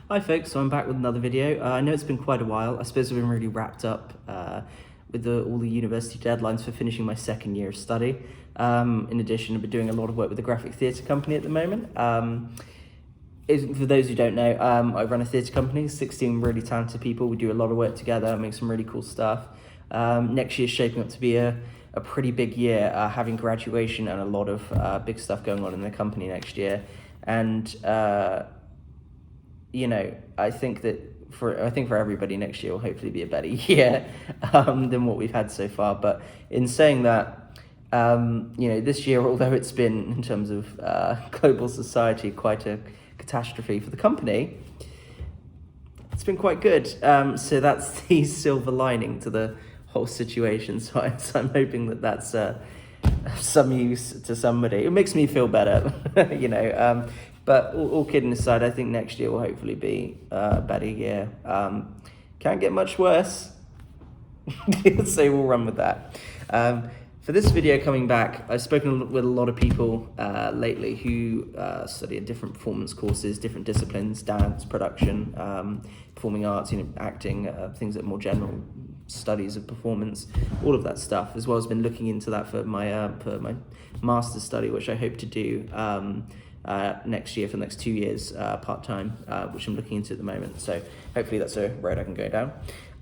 Hi folks, so I'm back with another video. I know it's been quite a while. I suppose I've been really wrapped up with all the university deadlines for finishing my second year of study. In addition, I've been doing a lot of work with a graphic theatre company at the moment. For those who don't know, I run a theatre company, 16 really talented people. We do a lot of work together, make some really cool stuff. Next year's shaping up to be a pretty big year, having graduation and a lot of big stuff going on in the company next year. And I think for everybody next year will hopefully be a better year than what we've had so far. But in saying that, this year, although it's been, in terms of global society, quite a catastrophe for the company, it's been quite good. So that's the silver lining to the whole situation. So I'm hoping that that's some use to somebody. It makes me feel better, But all kidding aside, I think next year will hopefully be a better year. Can't get much worse, so we'll run with that. For this video coming back, I've spoken with a lot of people lately who study at different performance courses, different disciplines, dance, production, performing arts, acting, things that are more general studies of performance, all of that stuff, as well as been looking into that for my master's study, which I hope to do next year for the next 2 years part-time, which I'm looking into at the moment. So hopefully that's a road I can go down.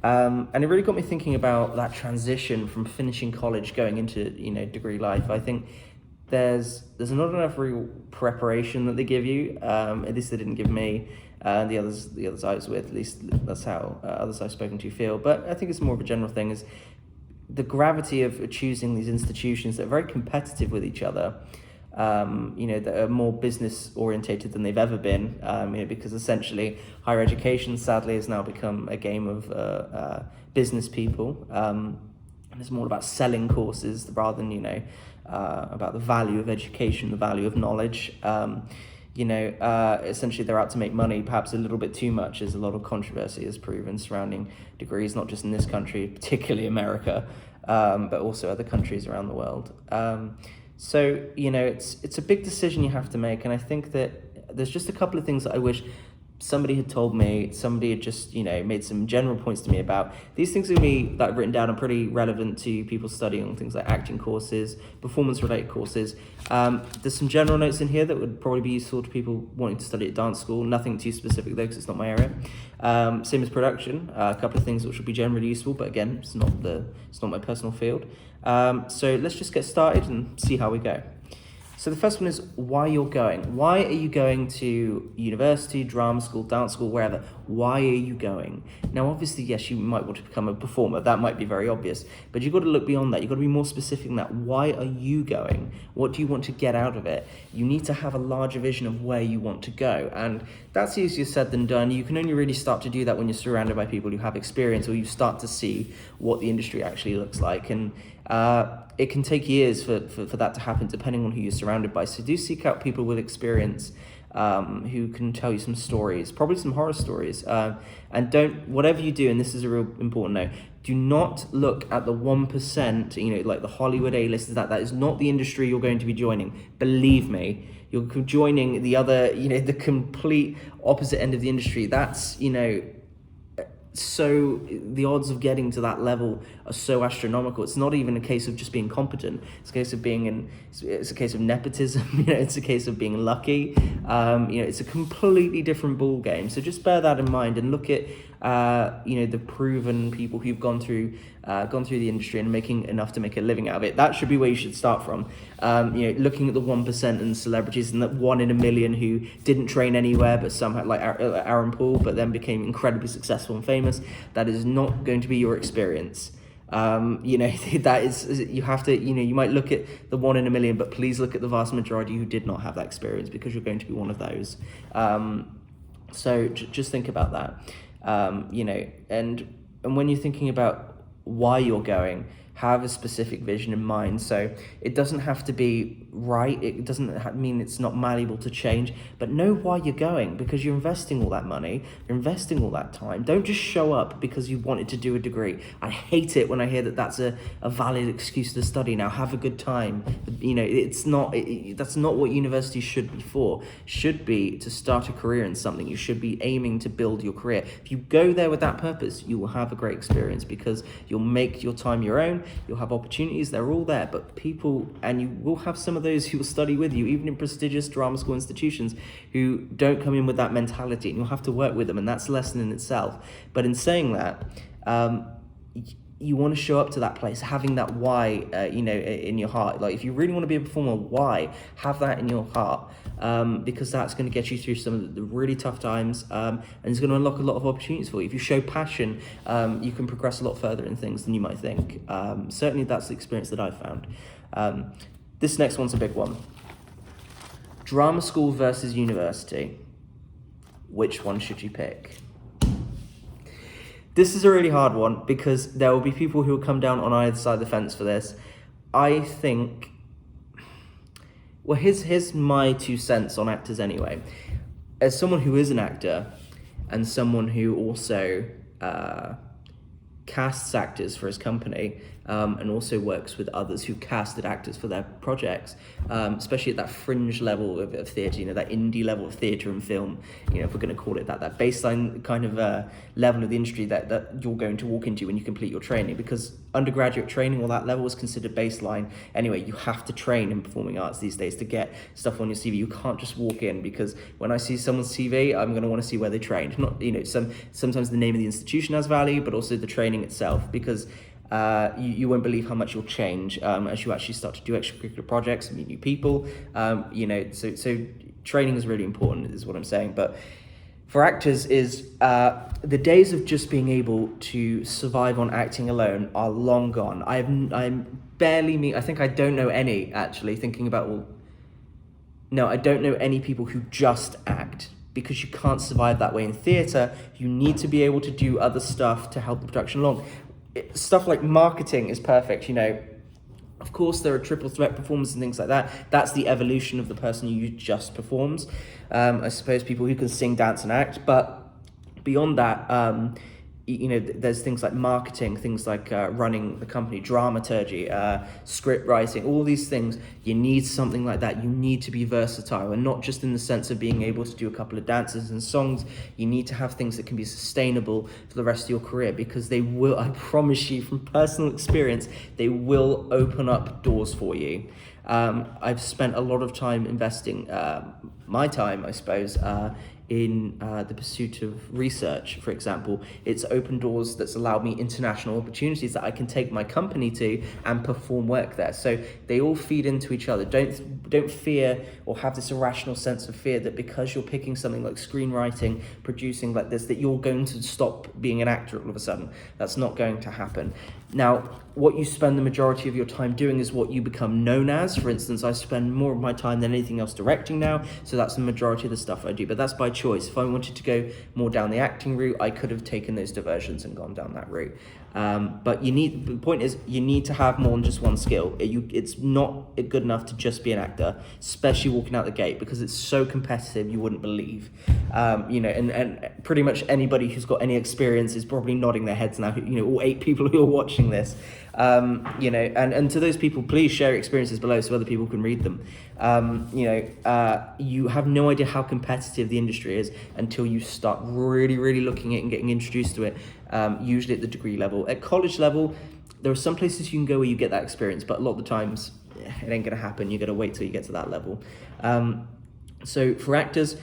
And it really got me thinking about that transition from finishing college going into degree life. I think there's not enough real preparation that they give you. At least they didn't give me. The others I was with, at least that's how others I've spoken to feel. But I think it's more of a general thing, is the gravity of choosing these institutions that are very competitive with each other. That are more business orientated than they've ever been, because essentially higher education sadly has now become a game of business people. And it's more about selling courses rather than about the value of education, the value of knowledge. Essentially they're out to make money, perhaps a little bit too much, as a lot of controversy has proven surrounding degrees, not just in this country, particularly America, but also other countries around the world. So, it's a big decision you have to make, and I think that there's just a couple of things that I wish somebody had told me, somebody had just, made some general points to me about. These things that I've written down are pretty relevant to people studying things like acting courses, performance-related courses. There's some general notes in here that would probably be useful to people wanting to study at dance school. Nothing too specific, though, because it's not my area. Same as production, a couple of things which would be generally useful, but again, it's not my personal field. So let's just get started and see how we go. So the first one is why you're going. Why are you going to university, drama school, dance school, wherever? Why are you going? Now, obviously, yes, you might want to become a performer. That might be very obvious. But you've got to look beyond that. You've got to be more specific than that. Why are you going? What do you want to get out of it? You need to have a larger vision of where you want to go. And that's easier said than done. You can only really start to do that when you're surrounded by people who have experience, or you start to see what the industry actually looks like. And it can take years for that to happen, depending on who you're surrounded by. So do seek out people with experience who can tell you some stories, probably some horror stories. And don't, whatever you do, and this is a real important note, do not look at the 1%, like the Hollywood A-listers. That is not the industry you're going to be joining. Believe me, you're joining the other, the complete opposite end of the industry. That's, so the odds of getting to that level are so astronomical. It's not even a case of just being competent. It's a case of it's a case of nepotism. It's a case of being lucky. It's a completely different ball game. So just bear that in mind and look at the proven people who've gone through the industry and making enough to make a living out of it. That should be where you should start from. Looking at the 1% and celebrities, and that 1 in a million who didn't train anywhere but somehow, like Aaron Paul, but then became incredibly successful and famous. That is not going to be your experience. That is, you have to, you might look at the 1 in a million, but please look at the vast majority who did not have that experience, because you're going to be one of those. So just think about that. And when you're thinking about why you're going, have a specific vision in mind. So it doesn't have to be right. It doesn't mean it's not malleable to change, but know why you're going, because you're investing all that money, you're investing all that time. Don't just show up because you wanted to do a degree. I hate it when I hear that that's a valid excuse to study. Now have a good time. You know, it's not, that's not what university should be for. It should be to start a career in something. You should be aiming to build your career. If you go there with that purpose, you will have a great experience, because you'll make your time your own. You'll have opportunities, they're all there, but people, and you will have some of those who will study with you, even in prestigious drama school institutions, who don't come in with that mentality, and you'll have to work with them, and that's a lesson in itself. But in saying that, you want to show up to that place having that why, in your heart. Like, if you really want to be a performer, why? Have that in your heart, because that's going to get you through some of the really tough times, and it's going to unlock a lot of opportunities for you. If you show passion, you can progress a lot further in things than you might think. Certainly that's the experience that I've found. This next one's a big one. Drama school versus university. Which one should you pick? This is a really hard one, because there will be people who will come down on either side of the fence for this. I think, well, here's my 2 cents on actors anyway. As someone who is an actor, and someone who also casts actors for his company, and also works with others who casted actors for their projects, especially at that fringe level of theatre, that indie level of theatre and film, if we're going to call it that baseline kind of level of the industry that you're going to walk into when you complete your training, because undergraduate training or that level is considered baseline anyway. You have to train in performing arts these days to get stuff on your CV. You can't just walk in, because when I see someone's CV, I'm going to want to see where they trained. Not, sometimes the name of the institution has value, but also the training itself, because you won't believe how much you'll change as you actually start to do extracurricular projects and meet new people. So training is really important, is what I'm saying. But for actors, is the days of just being able to survive on acting alone are long gone. I'm barely me. I think I don't know any, actually, thinking about I don't know any people who just act, because you can't survive that way in theatre. You need to be able to do other stuff to help the production along. Stuff like marketing is perfect, Of course, there are triple threat performers and things like that. That's the evolution of the person who just performs. I suppose people who can sing, dance, and act. But beyond that, there's things like marketing, things like running the company, dramaturgy, script writing, all these things. You need something like that. You need to be versatile, and not just in the sense of being able to do a couple of dances and songs. You need to have things that can be sustainable for the rest of your career, because they will, I promise you from personal experience, they will open up doors for you. I've spent a lot of time investing my time, I suppose, in the pursuit of research, for example. It's opened doors that's allowed me international opportunities that I can take my company to and perform work there. So they all feed into each other. Don't fear or have this irrational sense of fear that because you're picking something like screenwriting, producing like this, that you're going to stop being an actor all of a sudden. That's not going to happen. Now, what you spend the majority of your time doing is what you become known as. For instance, I spend more of my time than anything else directing now, so that's the majority of the stuff I do, but that's by choice. If I wanted to go more down the acting route, I could have taken those diversions and gone down that route. But the point is, you need to have more than just one skill. It's not good enough to just be an actor, especially walking out the gate, because it's so competitive you wouldn't believe. And pretty much anybody who's got any experience is probably nodding their heads now, all 8 people who are watching this. And to those people, please share your experiences below so other people can read them. You have no idea how competitive the industry is until you start really, really looking at it and getting introduced to it, usually at the degree level. At college level, there are some places you can go where you get that experience, but a lot of the times, it ain't going to happen. You got to wait till you get to that level. So for actors,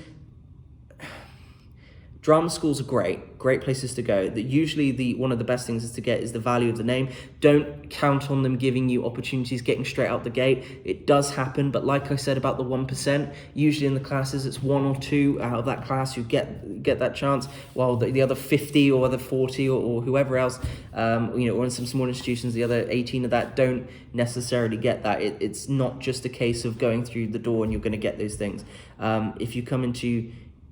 drama schools are great places to go. That usually one of the best things is to get is the value of the name. Don't count on them giving you opportunities getting straight out the gate. It does happen, but like I said about the 1%, usually in the classes it's 1 or 2 out of that class who get that chance, while the other 50 or other 40 or whoever else, or in some small institutions, the other 18 of that don't necessarily get that. It's not just a case of going through the door and you're going to get those things. If you come into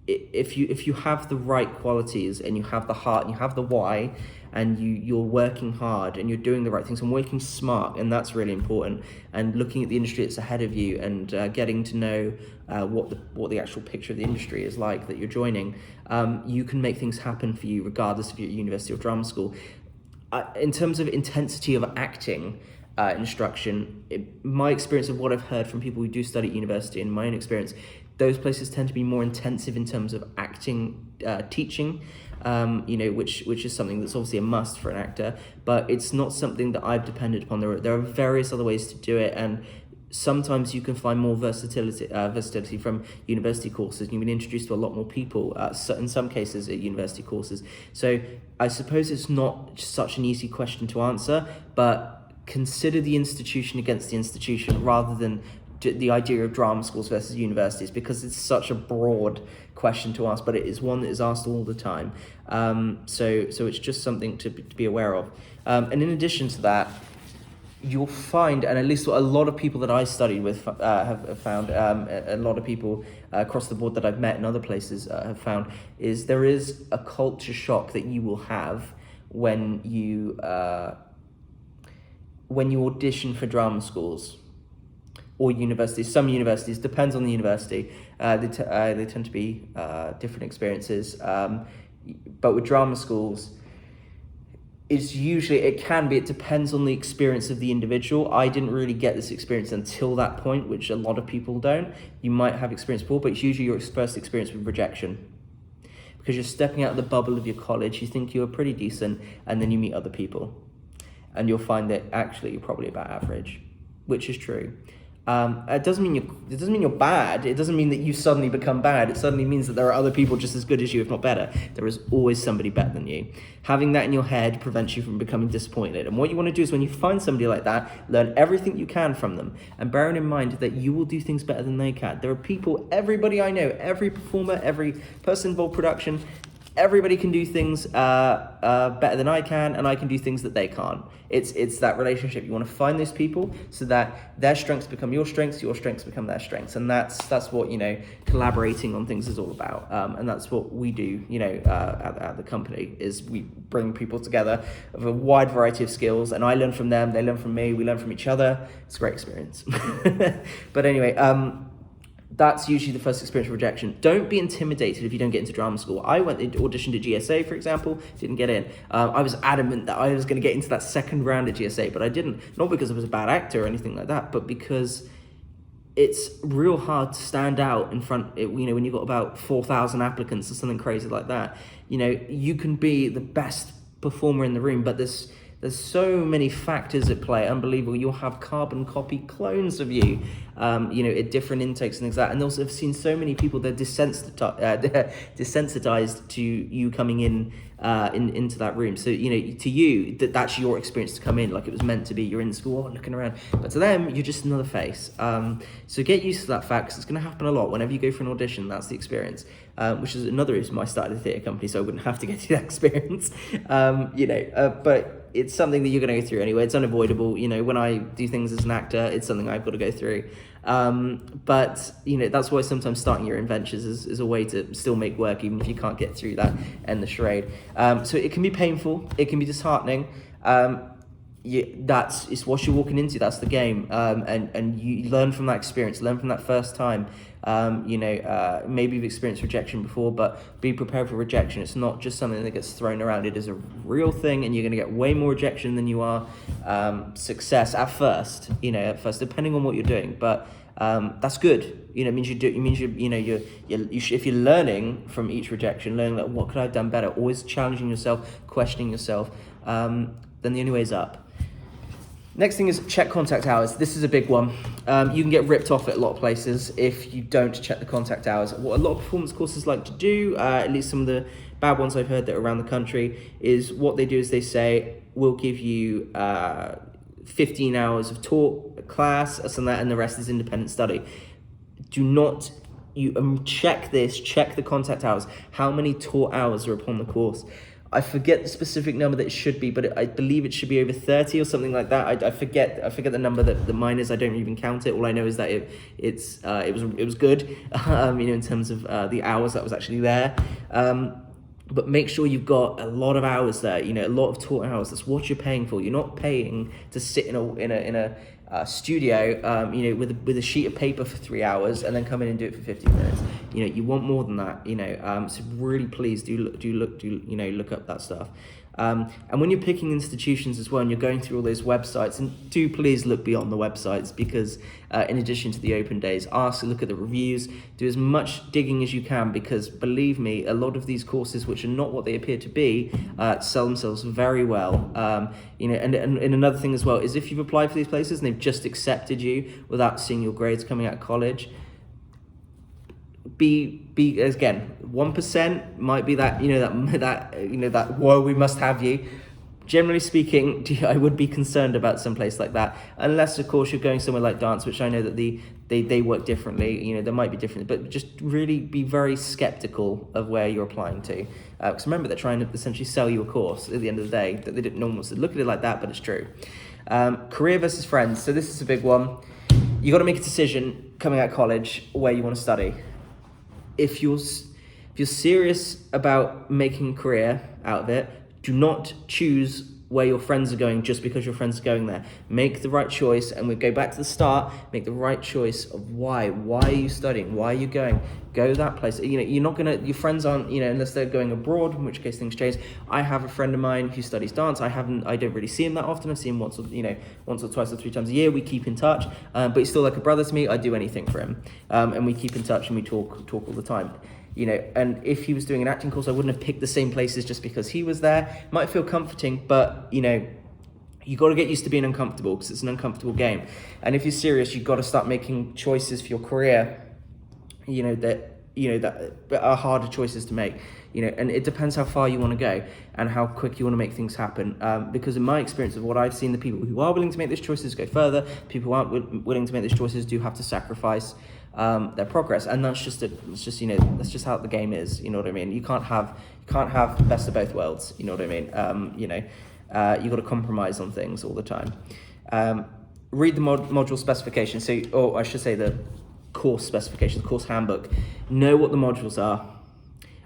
if you have the right qualities and you have the heart and you have the why, and you're working hard and you're doing the right things and working smart, and that's really important, and looking at the industry that's ahead of you, and getting to know what the actual picture of the industry is like that you're joining, you can make things happen for you regardless if you're at university or drama school. In terms of intensity of acting instruction, my experience of what I've heard from people who do study at university, and my own experience, those places tend to be more intensive in terms of acting teaching, which is something that's obviously a must for an actor, but it's not something that I've depended upon. There are various other ways to do it, and sometimes you can find more versatility from university courses. You've been introduced to a lot more people, in some cases at university courses. So I suppose it's not such an easy question to answer, but consider the institution against the institution rather than the idea of drama schools versus universities, because it's such a broad question to ask, but it is one that is asked all the time. So it's just something to be aware of. And in addition to that, you'll find, and at least a lot of people that I studied with have found, a lot of people across the board that I've met in other places have found, is there is a culture shock that you will have when you audition for drama schools or universities. Some universities, depends on the university, they tend to be different experiences, but with drama schools, it depends on the experience of the individual. I didn't really get this experience until that point, which a lot of people don't. You might have experience before, but it's usually your first experience with rejection, because you're stepping out of the bubble of your college. You think you're pretty decent, and then you meet other people, and you'll find that actually you're probably about average, which is true. It doesn't mean you're bad. It doesn't mean that you suddenly become bad. It suddenly means that there are other people just as good as you, if not better. There is always somebody better than you. Having that in your head prevents you from becoming disappointed. And what you want to do is, when you find somebody like that, learn everything you can from them, and bearing in mind that you will do things better than they can. There are people, everybody I know, every performer, every person involved in production, everybody can do things better than I can, and I can do things that they can't. It's that relationship. You want to find those people so that their strengths become your strengths become their strengths, and that's what collaborating on things is all about. And that's what we do. At the company, is we bring people together of a wide variety of skills, and I learn from them, they learn from me, we learn from each other. It's a great experience. But anyway, that's usually the first experience of rejection. Don't be intimidated if you don't get into drama school. I went and auditioned at GSA, for example, didn't get in. I was adamant that I was going to get into that second round at GSA, but I didn't. Not because I was a bad actor or anything like that, but because it's real hard to stand out in front, when you've got about 4,000 applicants or something crazy like that. You can be the best performer in the room, but there's so many factors at play, unbelievable. You'll have carbon copy clones of you, at different intakes and things like that. And also, I've seen so many people, they're desensitized to you coming into that room. So, to you, that's your experience to come in, like it was meant to be. You're in school, looking around. But to them, you're just another face. So get used to that fact, because it's going to happen a lot. Whenever you go for an audition, that's the experience. Which is another reason why I started a theatre company, so I wouldn't have to get through that experience. But it's something that you're going to go through anyway. It's unavoidable. When I do things as an actor, it's something I've got to go through. But that's why sometimes starting your own ventures is a way to still make work, even if you can't get through that and the charade. So it can be painful. It can be disheartening. It's what you're walking into. That's the game. And you learn from that experience. Learn from that first time. Maybe you've experienced rejection before, but be prepared for rejection. It's not just something that gets thrown around. It is a real thing, and you're going to get way more rejection than you are success at first. Depending on what you're doing. But that's good. It means if you're learning from each rejection, learning like, what could I have done better, always challenging yourself, questioning yourself, then the only way is up. Next thing is check contact hours. This is a big one. You can get ripped off at a lot of places if you don't check the contact hours. What a lot of performance courses like to do, at least some of the bad ones I've heard that are around the country, is what they do is they say, we'll give you 15 hours of taught class, or something like that, and the rest is independent study. Do not, check this, check the contact hours. How many taught hours are upon the course? I forget the specific number that it should be, but I believe it should be over 30 or something like that. I forget the number that mine is. I don't even count it. All I know is that it was good, in terms of the hours that was actually there. But make sure you've got a lot of hours there, a lot of taught hours. That's what you're paying for. You're not paying to sit in a studio, with a sheet of paper for 3 hours and then come in and do it for 15 minutes. You want more than that. So really, please do look up that stuff. And when you're picking institutions as well, and you're going through all those websites, and do please look beyond the websites, because in addition to the open days, look at the reviews, do as much digging as you can, because believe me, a lot of these courses, which are not what they appear to be, sell themselves very well. And another thing as well is, if you've applied for these places and they've just accepted you without seeing your grades coming out of college, be again, 1% might be that that whoa, we must have you. Generally speaking, I would be concerned about some place like that, unless of course you're going somewhere like dance, which I know that they work differently. There might be different, but just really be very skeptical of where you're applying to, because remember, they're trying to essentially sell you a course at the end of the day. That they didn't normally look at it like that, but it's true. Career versus friends. So this is a big one. You got to make a decision coming out of college where you want to study. If you're serious about making a career out of it, do not choose where your friends are going just because your friends are going there. Make the right choice, and we go back to the start. Make the right choice of why. Why are you studying? Why are you going? Go that place. You're not gonna. Your friends aren't. Unless they're going abroad, in which case things change. I have a friend of mine who studies dance. I don't really see him that often. I see him once or twice or 3 times a year. We keep in touch, but he's still like a brother to me. I'd do anything for him, and we keep in touch and we talk all the time. And if he was doing an acting course, I wouldn't have picked the same places just because he was there. Might feel comforting, but you got to get used to being uncomfortable, because it's an uncomfortable game. And if you're serious, you've got to start making choices for your career, that are harder choices to make. And it depends how far you want to go and how quick you want to make things happen. Because in my experience of what I've seen, the people who are willing to make these choices go further. People who aren't willing to make these choices do have to sacrifice their progress, and that's just how the game is. You know what I mean? You can't have best of both worlds. You know what I mean? You got to compromise on things all the time. Read the module specification. So, I should say the course specification, the course handbook. Know what the modules are.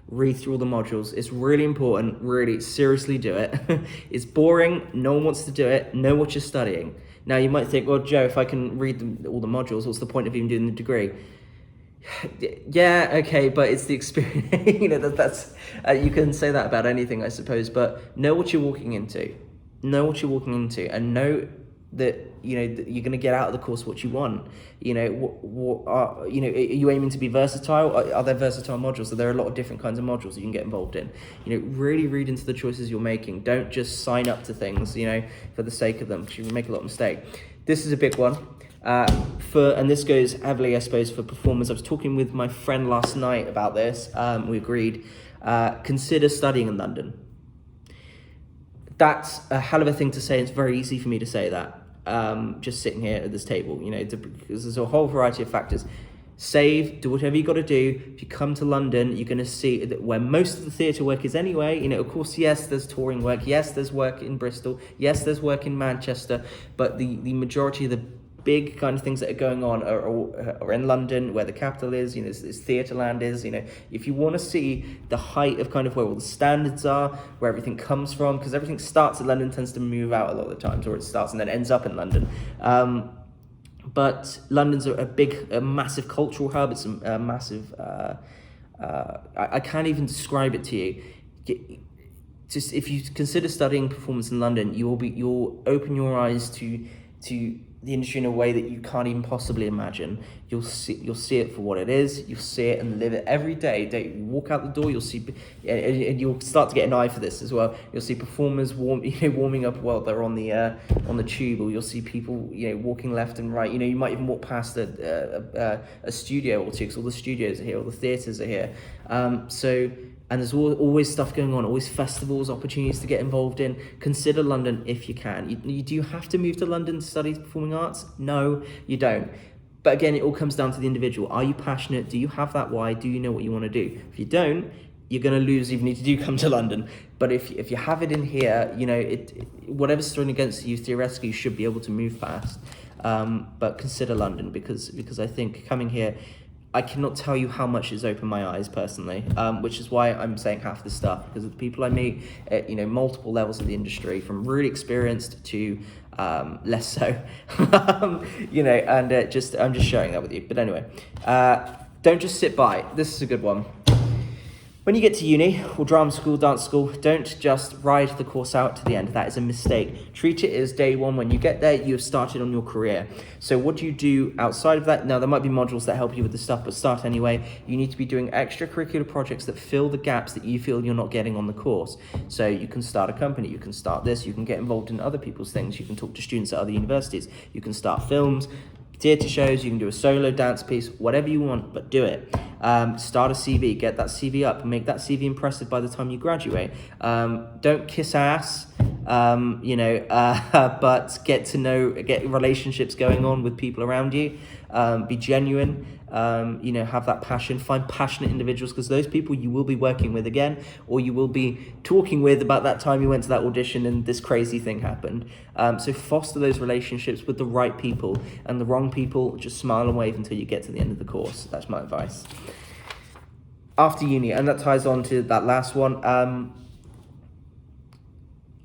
Read through all the modules. It's really important. Really, seriously do it. It's boring. No one wants to do it. Know what you're studying. Now, you might think, well, Joe, if I can read all the modules, what's the point of even doing the degree? Yeah, okay, but it's the experience. That's you can say that about anything, I suppose. But know what you're walking into. Know what you're walking into, and know that that you're going to get out of the course what you want. Are you aiming to be versatile? Are there versatile modules? So there are a lot of different kinds of modules that you can get involved in. Really read into the choices you're making. Don't just sign up to things for the sake of them, because you make a lot of mistakes. This is a big one. And this goes heavily, I suppose, for performers. I was talking with my friend last night about this. We agreed. Consider studying in London. That's a hell of a thing to say. It's very easy for me to say that. Just sitting here at this table, because there's a whole variety of factors. Save, do whatever you got to do. If you come to London, you're going to see that where most of the theatre work is anyway. Of course, yes, there's touring work. Yes, there's work in Bristol. Yes, there's work in Manchester. But the majority of the big kind of things that are going on are in London, where the capital is. Is Theatreland is. If you want to see the height of kind of where all the standards are, where everything comes from, because everything starts in London, tends to move out a lot of the times, or it starts and then ends up in London. But London's a massive cultural hub. It's a massive. I can't even describe it to you. Just if you consider studying performance in London, you'll open your eyes to the industry in a way that you can't even possibly imagine. You'll see it for what it is. You'll see it and live it every day. You walk out the door, you'll see, and you'll start to get an eye for this as well. You'll see performers warming up while they're on the tube, or you'll see people walking left and right. You might even walk past a studio or two, because all the studios are here, all the theatres are here. And there's always stuff going on, always festivals, opportunities to get involved in. Consider London if you can. Do you have to move to London to study performing arts? No, you don't. But again, it all comes down to the individual. Are you passionate? Do you have that why? Do you know what you want to do? If you don't, you're going to lose even if you do come to London. But if you have it in here, you know, whatever's thrown against you, theoretically, you should be able to move past. But consider London, because I think coming here, I cannot tell you how much it's opened my eyes personally, which is why I'm saying half this stuff, because of the people I meet at, you know, multiple levels of the industry, from really experienced to less so, you know, and I'm just sharing that with you. But anyway, don't just sit by. This is a good one. When you get to uni or drama school, dance school, don't just ride the course out to the end. That is a mistake. Treat it as day one. When you get there, you have started on your career. So what do you do outside of that? Now, there might be modules that help you with this stuff, but start anyway. You need to be doing extracurricular projects that fill the gaps that you feel you're not getting on the course. So you can start a company, you can start this, you can get involved in other people's things, you can talk to students at other universities, you can start films, theatre shows, you can do a solo dance piece, whatever you want, but do it. Start a CV, get that CV up, make that CV impressive by the time you graduate. Don't kiss ass, but get relationships going on with people around you. Be genuine, have that passion. Find passionate individuals, because those people you will be working with again, or you will be talking with about that time you went to that audition and this crazy thing happened. So foster those relationships with the right people, and the wrong people, just smile and wave until you get to the end of the course. That's my advice. After uni, and that ties on to that last one,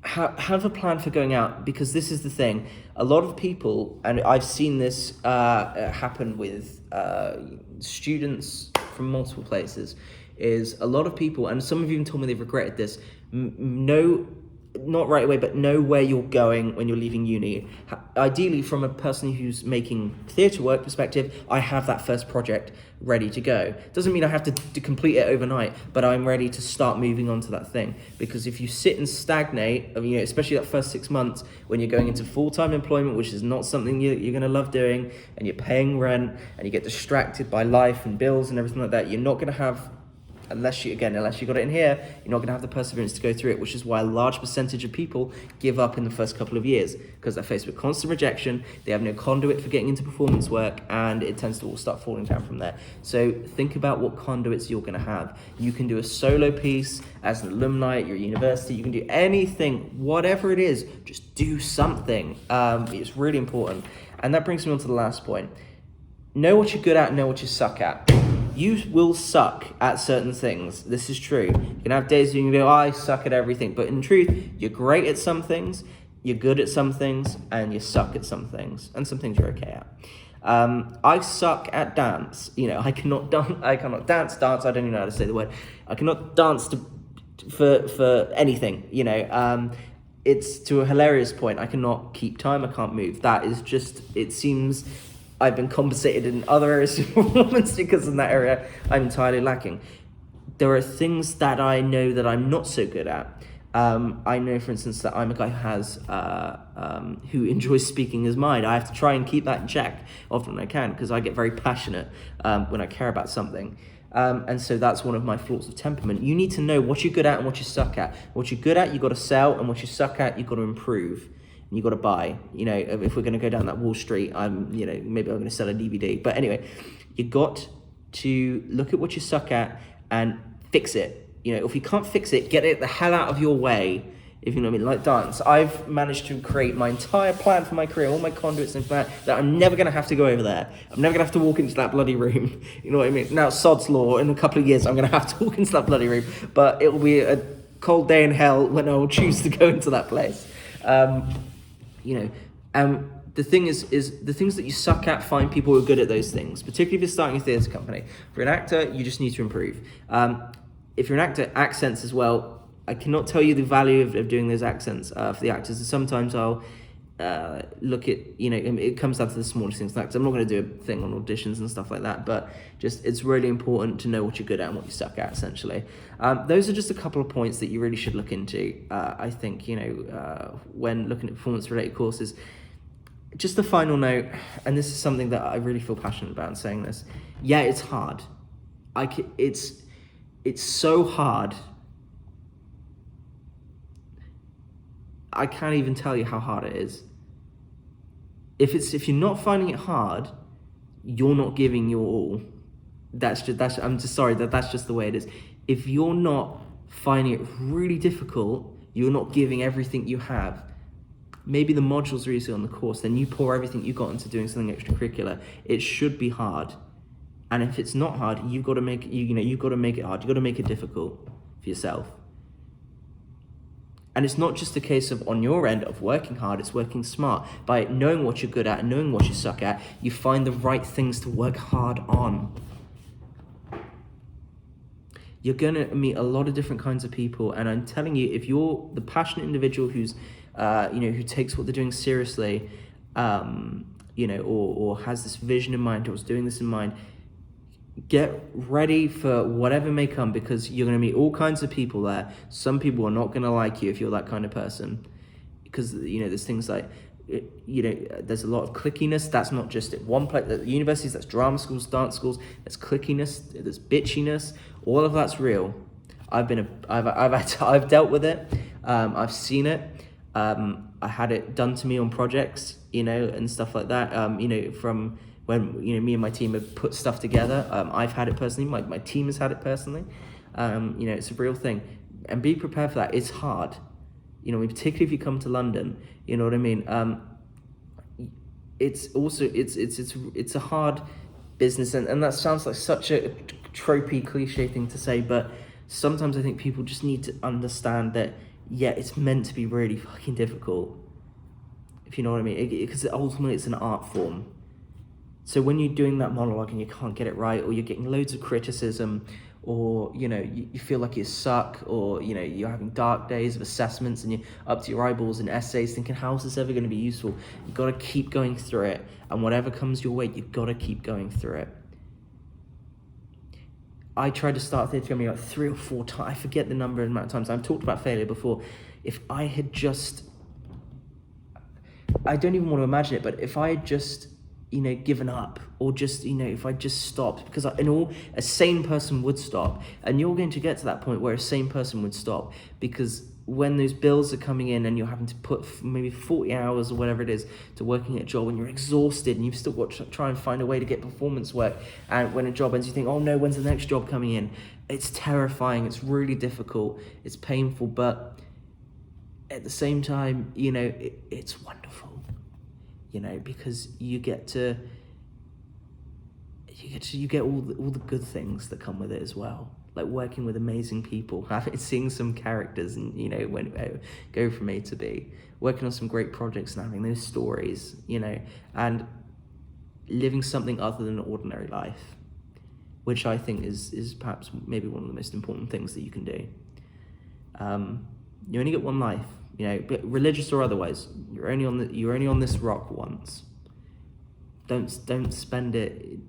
have a plan for going out, because this is the thing. A lot of people, and I've seen this happen with students from multiple places, is a lot of people, and some of you even told me they've regretted this, not right away, but know where you're going when you're leaving uni. Ideally, from a person who's making theatre work perspective, I have that first project ready to go. Doesn't mean I have to complete it overnight, but I'm ready to start moving on to that thing. Because if you sit and stagnate, especially that first 6 months when you're going into full-time employment, which is not something you're going to love doing, and you're paying rent, and you get distracted by life and bills and everything like that, you're not going to have, unless you got it in here, you're not going to have the perseverance to go through it, which is why a large percentage of people give up in the first couple of years, because they're faced with constant rejection, they have no conduit for getting into performance work, and it tends to all start falling down from there. So think about what conduits you're going to have. You can do a solo piece as an alumni at your university, you can do anything, whatever it is, just do something. It's really important. And that brings me on to the last point. Know what you're good at, know what you suck at. You will suck at certain things. This is true. You can have days when you go, I suck at everything. But in truth, you're great at some things, you're good at some things, and you suck at some things. And some things you're okay at. I suck at dance. I cannot dance. I don't even know how to say the word. I cannot dance for anything. It's to a hilarious point. I cannot keep time. I can't move. That is just, it seems I've been compensated in other areas of performance, because in that area I'm entirely lacking. There are things that I know that I'm not so good at. I know, for instance, that I'm a guy who enjoys speaking his mind. I have to try and keep that in check often when I can, because I get very passionate when I care about something. And so that's one of my flaws of temperament. You need to know what you're good at and what you suck at. What you're good at, you've got to sell, and what you suck at, you've got to improve. And you got to buy. If we're going to go down that Wall Street, maybe I'm going to sell a DVD. But anyway, you got to look at what you suck at and fix it. If you can't fix it, get it the hell out of your way. If you know what I mean, like dance. I've managed to create my entire plan for my career, all my conduits and that I'm never going to have to go over there. I'm never going to have to walk into that bloody room. You know what I mean? Now, sod's law, in a couple of years, I'm going to have to walk into that bloody room. But it will be a cold day in hell when I will choose to go into that place. The thing is the things that you suck at, find people who are good at those things, particularly if you're starting a theatre company. For an actor, you just need to improve. If you're an actor, accents as well. I cannot tell you the value of doing those accents for the actors. And sometimes I'll look at, it comes down to the smallest things. Like, I'm not going to do a thing on auditions and stuff like that, but just it's really important to know what you're good at and what you suck at, essentially. Those are just a couple of points that you really should look into, I think, when looking at performance-related courses. Just a final note, and this is something that I really feel passionate about in saying this. Yeah, it's hard. It's so hard. I can't even tell you how hard it is. If you're not finding it hard, you're not giving your all. I'm just sorry that's just the way it is. If you're not finding it really difficult, you're not giving everything you have. Maybe the modules are easy on the course, then you pour everything you got into doing something extracurricular. It should be hard. And if it's not hard, you've got to make it, you've got to make it hard. You've got to make it difficult for yourself. And it's not just a case of on your end of working hard, it's working smart. By knowing what you're good at and knowing what you suck at, you find the right things to work hard on. You're going to meet a lot of different kinds of people, and I'm telling you, if you're the passionate individual who's, who takes what they're doing seriously, or has this vision in mind, or is doing this in mind, get ready for whatever may come, because you're going to meet all kinds of people there. Some people are not going to like you if you're that kind of person, because there's things like there's a lot of clickiness. That's not just at one place. At universities, that's drama schools, dance schools. There's clickiness. There's bitchiness. All of that's real. I've dealt with it. I've seen it. I had it done to me on projects, and stuff like that. From when me and my team have put stuff together. I've had it personally. My team has had it personally. It's a real thing, and be prepared for that. It's hard. Particularly if you come to London, you know what I mean? It's also, it's a hard business, and that sounds like such a tropey, cliche thing to say, but sometimes I think people just need to understand that, yeah, it's meant to be really fucking difficult, if you know what I mean, because ultimately it's an art form. So when you're doing that monologue and you can't get it right, or you're getting loads of criticism, or you feel like you suck, or you're having dark days of assessments and you're up to your eyeballs in essays thinking, how is this ever going to be useful? You've got to keep going through it, and whatever comes your way, you've got to keep going through it. I tried to start theatre like 3 or 4 times. I forget the number and amount of times. I've talked about failure before. If I had just, I don't even want to imagine it, but if I had just given up, or just, if I just stopped, because a sane person would stop, and you're going to get to that point where a sane person would stop, because when those bills are coming in and you're having to put maybe 40 hours or whatever it is to working at a job, when you're exhausted and you've still got to try and find a way to get performance work, and when a job ends you think, oh no, when's the next job coming in? It's terrifying, it's really difficult, it's painful, but at the same time, it's wonderful. Because you get all the good things that come with it as well, like working with amazing people, seeing some characters, and when go from A to B, working on some great projects and having those stories, and living something other than an ordinary life, which I think is perhaps maybe one of the most important things that you can do. You only get one life. But religious or otherwise, you're only on this rock once. Don't spend it,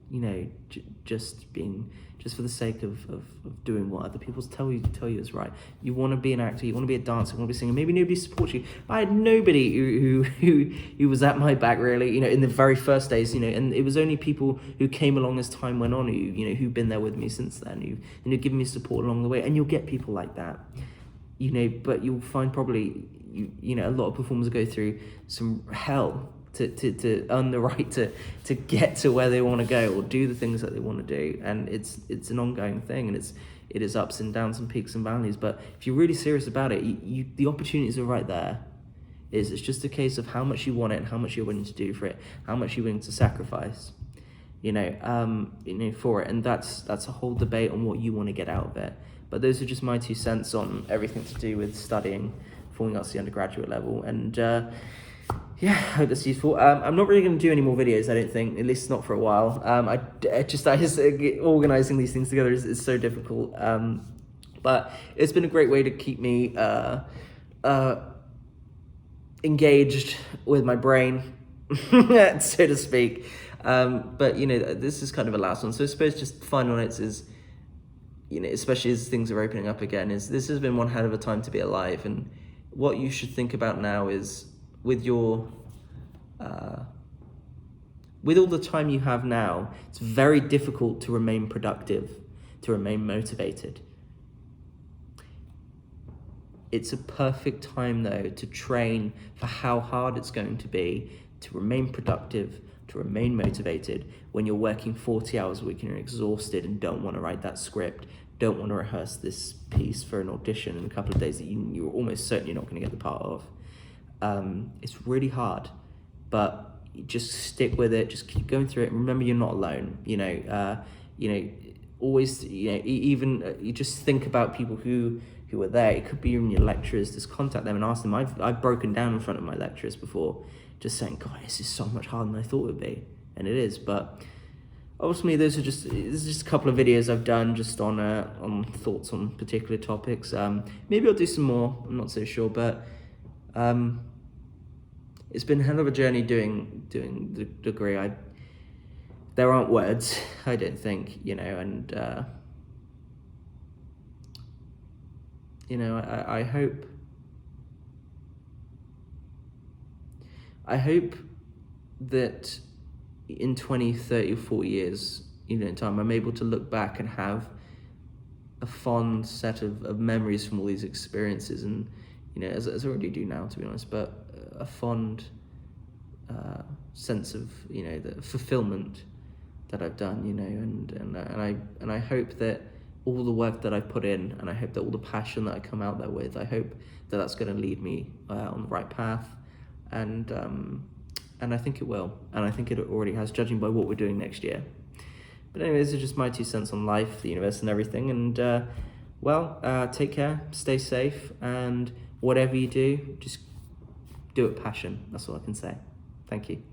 just for the sake of doing what other people tell you is right. You want to be an actor, you want to be a dancer, you want to be a singer. Maybe nobody supports you. But I had nobody who was at my back, really. In the very first days, and it was only people who came along as time went on, who've been there with me since then, who've given me support along the way. And you'll get people like that. But you'll find probably, a lot of performers go through some hell to earn the right to get to where they want to go, or do the things that they want to do. And it's an ongoing thing, and it is ups and downs and peaks and valleys. But if you're really serious about it, the opportunities are right there. It's just a case of how much you want it and how much you're willing to do for it, how much you're willing to sacrifice, for it. And that's a whole debate on what you want to get out of it. But those are just my 2 cents on everything to do with studying performing arts at the undergraduate level. And I hope that's useful. I'm not really going to do any more videos, I don't think, at least not for a while. I just organising these things together is so difficult. But it's been a great way to keep me engaged with my brain, so to speak. But this is kind of a last one. So I suppose just final notes is, especially as things are opening up again, is this has been one hell of a time to be alive. And what you should think about now is, with all the time you have now, it's very difficult to remain productive, to remain motivated. It's a perfect time, though, to train for how hard it's going to be to remain productive, to remain motivated when you're working 40 hours a week and you're exhausted and don't want to write that script, don't want to rehearse this piece for an audition in a couple of days that you're almost certain you're not going to get the part of. It's really hard, but you just stick with it, just keep going through it, and remember you're not alone. Always, even you just think about people who are there. It could be even your lecturers. Just contact them and ask them. I've broken down in front of my lecturers before, just saying, God, this is so much harder than I thought it would be, and it is. But ultimately, this is just a couple of videos I've done just on thoughts on particular topics. Maybe I'll do some more. I'm not so sure, but it's been a hell of a journey doing the degree. There aren't words, I don't think, and I hope that in 20, 30, or 40 years, in time, I'm able to look back and have a fond set of memories from all these experiences, and as I already do now, to be honest, but a fond sense of the fulfillment that I've done, and I hope that all the work that I put in, and I hope that all the passion that I come out there with, I hope that that's going to lead me on the right path, and I think it will, and I think it already has, judging by what we're doing next year. But anyway, these are just my 2 cents on life, the universe, and everything. And take care, stay safe, and whatever you do, just do it with passion. That's all I can say. Thank you.